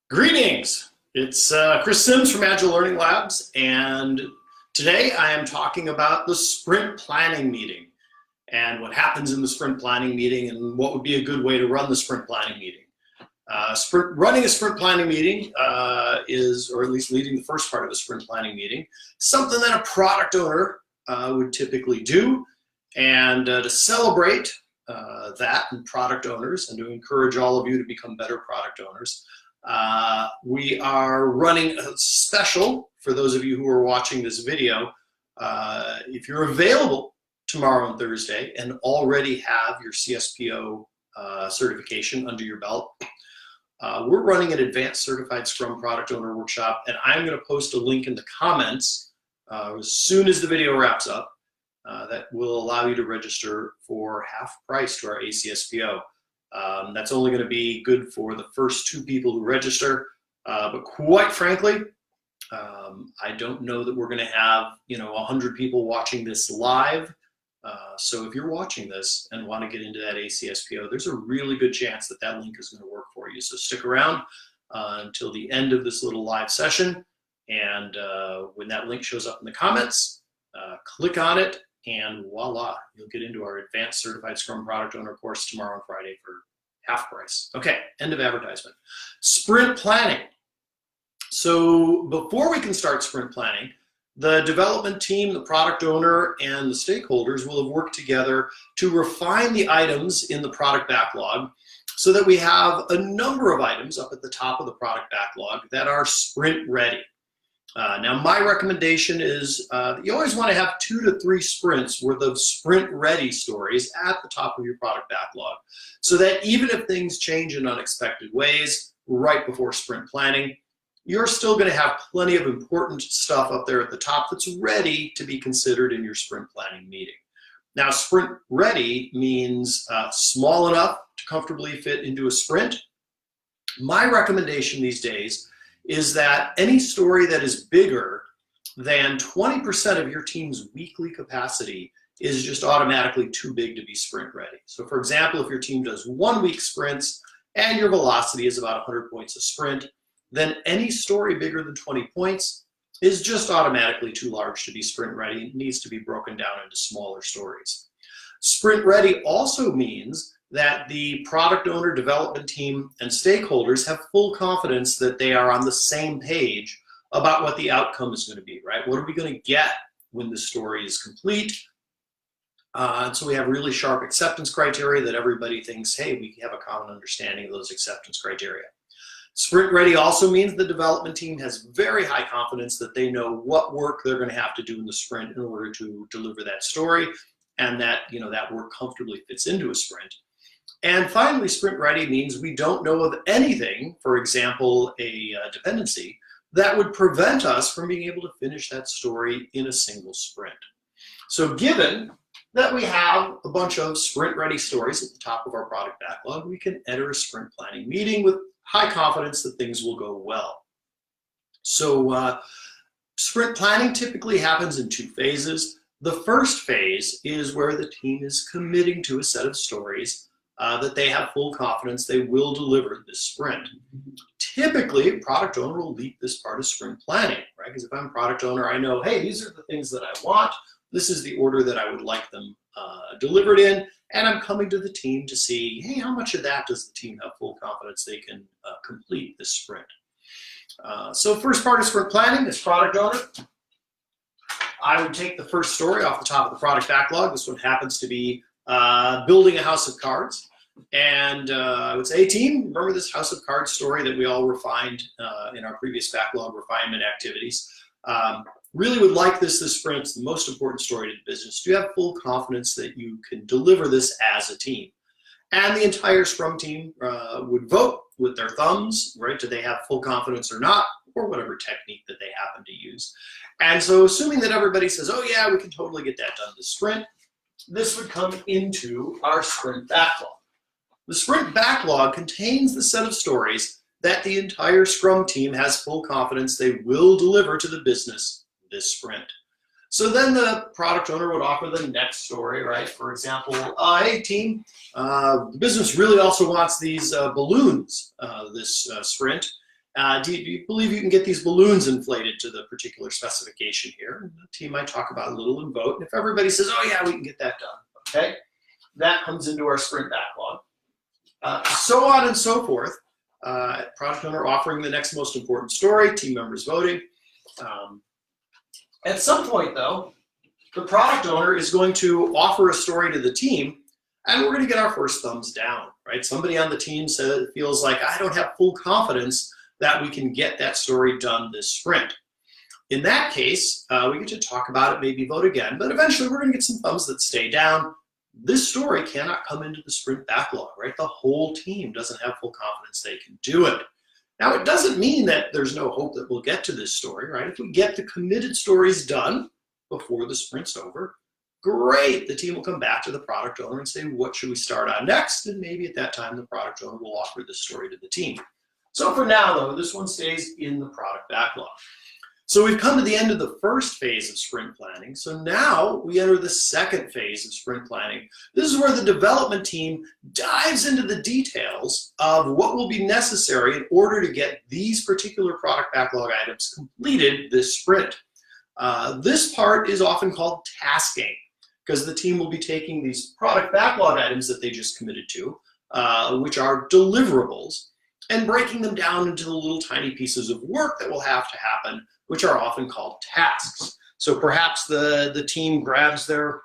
Greetings! It's Chris Sims from Agile Learning Labs, and today I am talking about the sprint planning meeting and what happens in the sprint planning meeting and what would be a good way to run the sprint planning meeting. Running a sprint planning meeting is, or at least leading the first part of a sprint planning meeting, something that a product owner would typically do. And to celebrate that and product owners and to encourage all of you to become better product owners, we are running a special for those of you who are watching this video. If you're available tomorrow and Thursday and already have your CSPO certification under your belt, we're running an advanced certified Scrum product owner workshop, and I'm going to post a link in the comments as soon as the video wraps up that will allow you to register for half price to our ACSPO. That's only going to be good for the first 2 people who register, but quite frankly, I don't know that we're going to have 100 people watching this live. So if you're watching this and want to get into that ACSPO, there's a really good chance that that link is going to work for you. So stick around until the end of this little live session, and when that link shows up in the comments, click on it, and voila, you'll get into our advanced certified Scrum product owner course tomorrow and Friday for half price. Okay, end of advertisement. Sprint planning. So before we can start sprint planning, the development team, the product owner, and the stakeholders will have worked together to refine the items in the product backlog so that we have a number of items up at the top of the product backlog that are sprint ready. Now, my recommendation is you always want to have 2 to 3 sprints worth of sprint ready stories at the top of your product backlog, so that even if things change in unexpected ways right before sprint planning, you're still going to have plenty of important stuff up there at the top that's ready to be considered in your sprint planning meeting. Now, sprint ready means small enough to comfortably fit into a sprint. My recommendation these days is that any story that is bigger than 20% of your team's weekly capacity is just automatically too big to be sprint ready. So for example, if your team does 1-week sprints and your velocity is about 100 points a sprint, then any story bigger than 20 points is just automatically too large to be sprint ready. It needs to be broken down into smaller stories. Sprint ready also means that the product owner, development team, and stakeholders have full confidence that they are on the same page about what the outcome is going to be, right? What are we going to get when the story is complete? And so we have really sharp acceptance criteria that everybody thinks, hey, we have a common understanding of those acceptance criteria. Sprint ready also means the development team has very high confidence that they know what work they're going to have to do in the sprint in order to deliver that story, and that that work comfortably fits into a sprint. And finally, sprint ready means we don't know of anything, for example, a dependency, that would prevent us from being able to finish that story in a single sprint. So given that we have a bunch of sprint ready stories at the top of our product backlog, we can enter a sprint planning meeting with high confidence that things will go well. So sprint planning typically happens in 2 phases. The first phase is where the team is committing to a set of stories that they have full confidence they will deliver this sprint. Typically, a product owner will lead this part of sprint planning, right? Because if I'm a product owner, I know, hey, these are the things that I want. This is the order that I would like them delivered in. And I'm coming to the team to see, hey, how much of that does the team have full confidence they can complete this sprint? So first part of sprint planning is product owner. I would take the first story off the top of the product backlog. This one happens to be building a house of cards. And I would say, hey team, remember this house of cards story that we all refined in our previous backlog refinement activities? Really would like this sprint. It's the most important story to the business. Do you have full confidence that you can deliver this as a team? And the entire Scrum team would vote with their thumbs, right? Do they have full confidence or not, or whatever technique that they happen to use. And so assuming that everybody says, oh yeah, we can totally get that done this sprint, this would come into our sprint backlog. The sprint backlog contains the set of stories that the entire Scrum team has full confidence they will deliver to the business this sprint. So then the product owner would offer the next story, right? For example, hey team, the business really also wants these balloons this sprint, Do you believe you can get these balloons inflated to the particular specification here? And the team might talk about it a little and vote. And if everybody says, oh yeah, we can get that done, okay? That comes into our sprint backlog. So on and so forth. Product owner offering the next most important story, team members voting. At some point though, the product owner is going to offer a story to the team, and we're going to get our first thumbs down, right? Somebody on the team feels like, I don't have full confidence that we can get that story done this sprint. In that case, we get to talk about it, maybe vote again, but eventually we're going to get some thumbs that stay down. This story cannot come into the sprint backlog, right? The whole team doesn't have full confidence they can do it. Now, it doesn't mean that there's no hope that we'll get to this story, right? If we get the committed stories done before the sprint's over, great. The team will come back to the product owner and say, what should we start on next? And maybe at that time, the product owner will offer this story to the team. So for now, though, this one stays in the product backlog. So we've come to the end of the first phase of sprint planning. So now we enter the second phase of sprint planning. This is where the development team dives into the details of what will be necessary in order to get these particular product backlog items completed this sprint. This part is often called tasking, because the team will be taking these product backlog items that they just committed to, which are deliverables, and breaking them down into the little tiny pieces of work that will have to happen, which are often called tasks. So perhaps the team grabs their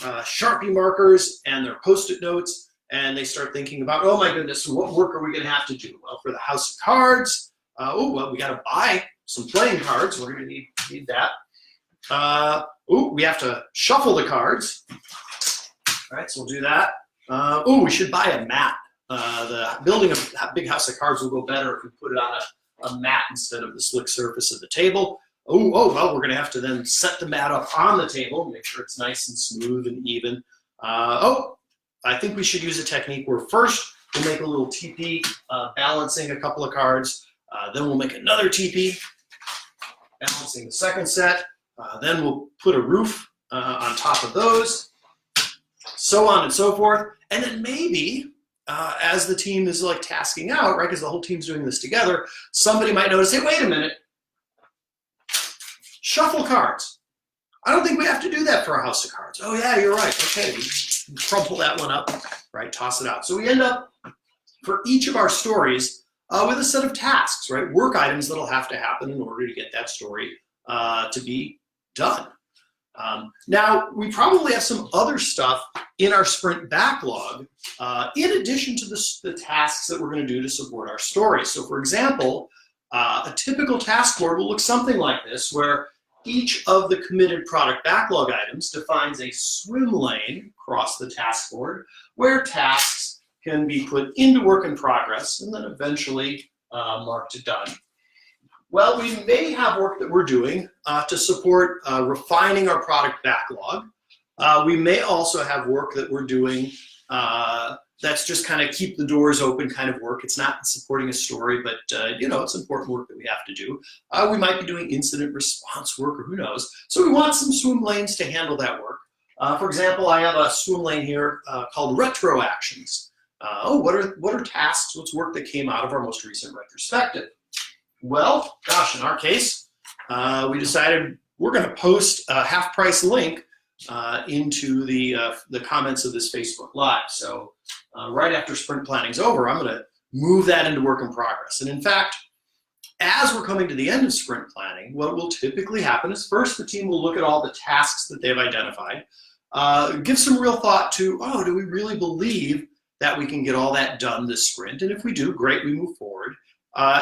Sharpie markers and their Post-it notes, and they start thinking about, oh my goodness, what work are we going to have to do? Well, for the house of cards, well, we got to buy some playing cards. We're going to need that. We have to shuffle the cards. All right, so we'll do that. We should buy a mat. The building a big house of cards will go better if we put it on a mat instead of the slick surface of the table. Well, we're going to have to then set the mat up on the table, make sure it's nice and smooth and even. I think we should use a technique where first we'll make a little TP balancing a couple of cards. Then we'll make another TP balancing the second set. Then we'll put a roof on top of those, so on and so forth. And then maybe as the team is like tasking out, right, because the whole team's doing this together, somebody might notice, hey, wait a minute, shuffle cards. I don't think we have to do that for a house of cards. Oh yeah, you're right. Okay, we crumple that one up, right, toss it out. So we end up, for each of our stories, with a set of tasks, right, work items that'll have to happen in order to get that story to be done. Now, we probably have some other stuff in our sprint backlog in addition to the tasks that we're going to do to support our story. So for example, a typical task board will look something like this, where each of the committed product backlog items defines a swim lane across the task board where tasks can be put into work in progress and then eventually marked done. Well, we may have work that we're doing to support refining our product backlog. We may also have work that we're doing that's just kind of keep the doors open kind of work. It's not supporting a story, but it's important work that we have to do. We might be doing incident response work, or who knows. So we want some swim lanes to handle that work. For example, I have a swim lane here called retro actions. What are tasks? What's work that came out of our most recent retrospective? Well, gosh, in our case, we decided we're going to post a half-price link into the comments of this Facebook Live. So right after sprint planning's over, I'm going to move that into work in progress. And in fact, as we're coming to the end of sprint planning, what will typically happen is first the team will look at all the tasks that they've identified, give some real thought to, do we really believe that we can get all that done this sprint? And if we do, great, we move forward.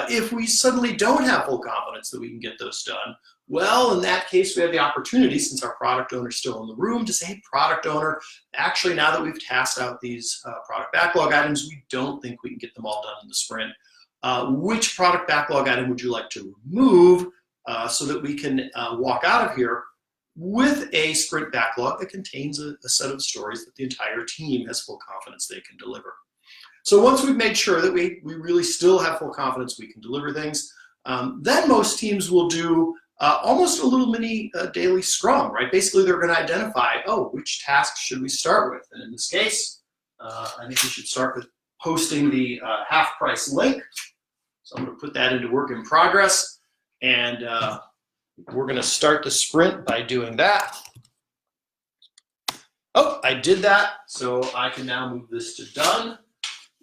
If we suddenly don't have full confidence that we can get those done, well, in that case, we have the opportunity, since our product owner is still in the room, to say, hey, product owner, actually, now that we've tasked out these product backlog items, we don't think we can get them all done in the sprint. Which product backlog item would you like to remove so that we can walk out of here with a sprint backlog that contains a set of stories that the entire team has full confidence they can deliver? So once we've made sure that we really still have full confidence we can deliver things, then most teams will do almost a little mini daily scrum, right? Basically, they're going to identify, which tasks should we start with? And in this case, I think we should start with posting the half-price link. So I'm going to put that into work in progress, and we're going to start the sprint by doing that. Oh, I did that, so I can now move this to done.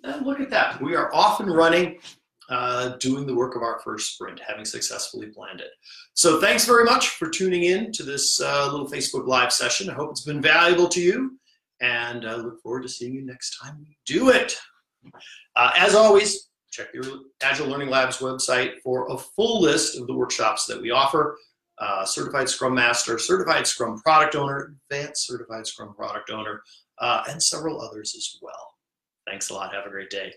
And look at that. We are off and running, doing the work of our first sprint, having successfully planned it. So thanks very much for tuning in to this little Facebook Live session. I hope it's been valuable to you, and I look forward to seeing you next time we do it. As always, check your Agile Learning Labs website for a full list of the workshops that we offer. Certified Scrum Master, Certified Scrum Product Owner, Advanced Certified Scrum Product Owner, and several others as well. Thanks a lot. Have a great day.